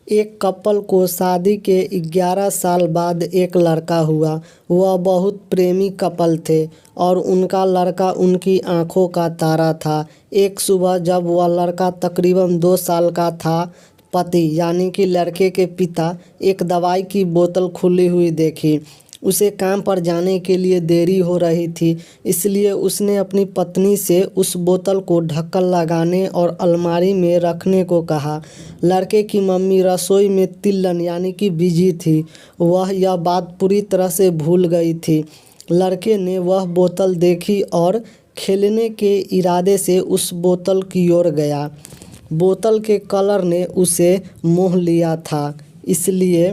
एक कपल को शादी के 11 साल बाद एक लड़का हुआ। वह बहुत प्रेमी कपल थे और उनका लड़का उनकी आंखों का तारा था। एक सुबह जब वह लड़का तकरीबन 2 साल का था, पति यानी कि लड़के के पिता एक दवाई की बोतल खुली हुई देखी। उसे काम पर जाने के लिए देरी हो रही थी, इसलिए उसने अपनी पत्नी से उस बोतल को ढक्कन लगाने और अलमारी में रखने को कहा। लड़के की मम्मी रसोई में तिल्लन यानी कि बिजी थी। वह यह बात पूरी तरह से भूल गई थी। लड़के ने वह बोतल देखी और खेलने के इरादे से उस बोतल की ओर गया। बोतल के कलर ने उसे मोह लिया था, इसलिए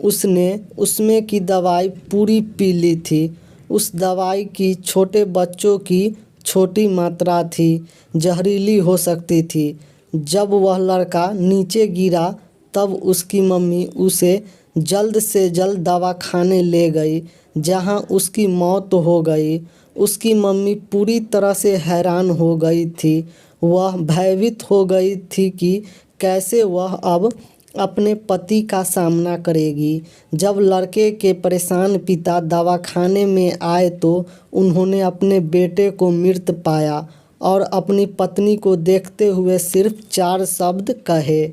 उसने उसमें की दवाई पूरी पी ली थी। उस दवाई की छोटे बच्चों की छोटी मात्रा थी, जहरीली हो सकती थी। जब वह लड़का नीचे गिरा तब उसकी मम्मी उसे जल्द से जल्द दवाखाने ले गई, जहां उसकी मौत हो गई। उसकी मम्मी पूरी तरह से हैरान हो गई थी। वह भयभीत हो गई थी कि कैसे वह अब अपने पति का सामना करेगी। जब लड़के के परेशान पिता दवाखाने में आए तो उन्होंने अपने बेटे को मृत पाया और अपनी पत्नी को देखते हुए सिर्फ 4 शब्द कहे।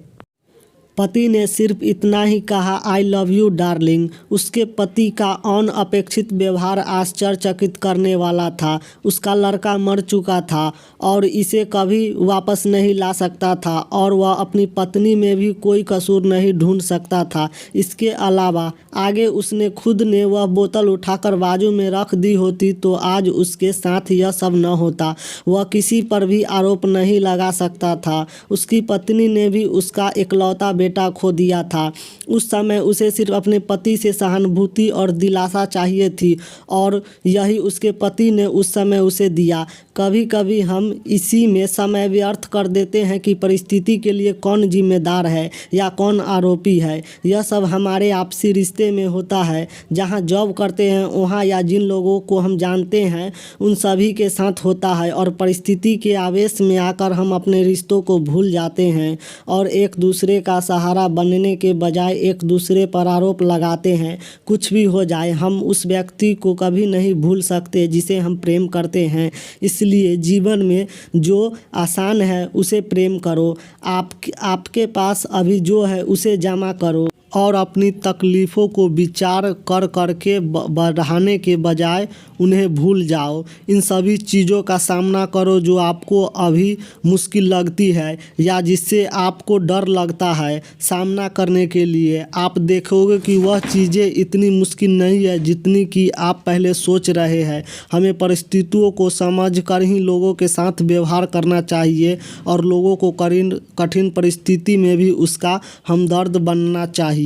पति ने सिर्फ इतना ही कहा, आई लव यू डार्लिंग। उसके पति का अनअपेक्षित व्यवहार आश्चर्यचकित करने वाला था। उसका लड़का मर चुका था और इसे कभी वापस नहीं ला सकता था और वह अपनी पत्नी में भी कोई कसूर नहीं ढूंढ सकता था। इसके अलावा आगे उसने खुद ने वह बोतल उठाकर बाजू में रख दी होती तो आज उसके साथ यह सब न होता। वह किसी पर भी आरोप नहीं लगा सकता था। उसकी पत्नी ने भी उसका इकलौता बेटा खो दिया था। उस समय उसे सिर्फ अपने पति से सहानुभूति और दिलासा चाहिए थी और यही उसके पति ने उस समय उसे दिया। कभी कभी हम इसी में समय व्यर्थ कर देते हैं कि परिस्थिति के लिए कौन जिम्मेदार है या कौन आरोपी है। यह सब हमारे आपसी रिश्ते में होता है। जहाँ जॉब करते हैं वहाँ या जिन लोगों को हम जानते हैं उन सभी के साथ होता है और परिस्थिति के आवेश में आकर हम अपने रिश्तों को भूल जाते हैं और एक दूसरे का सहारा बनने के बजाय एक दूसरे पर आरोप लगाते हैं। कुछ भी हो जाए, हम उस व्यक्ति को कभी नहीं भूल सकते जिसे हम प्रेम करते हैं। इसलिए जीवन में जो आसान है उसे प्रेम करो। आपके पास अभी जो है उसे जमा करो और अपनी तकलीफ़ों को विचार कर करके बढ़ाने के बजाय उन्हें भूल जाओ। इन सभी चीज़ों का सामना करो जो आपको अभी मुश्किल लगती है या जिससे आपको डर लगता है सामना करने के लिए। आप देखोगे कि वह चीज़ें इतनी मुश्किल नहीं है जितनी कि आप पहले सोच रहे हैं। हमें परिस्थितियों को समझ कर ही लोगों के साथ व्यवहार करना चाहिए और लोगों को कठिन परिस्थिति में भी उसका हमदर्द बनना चाहिए।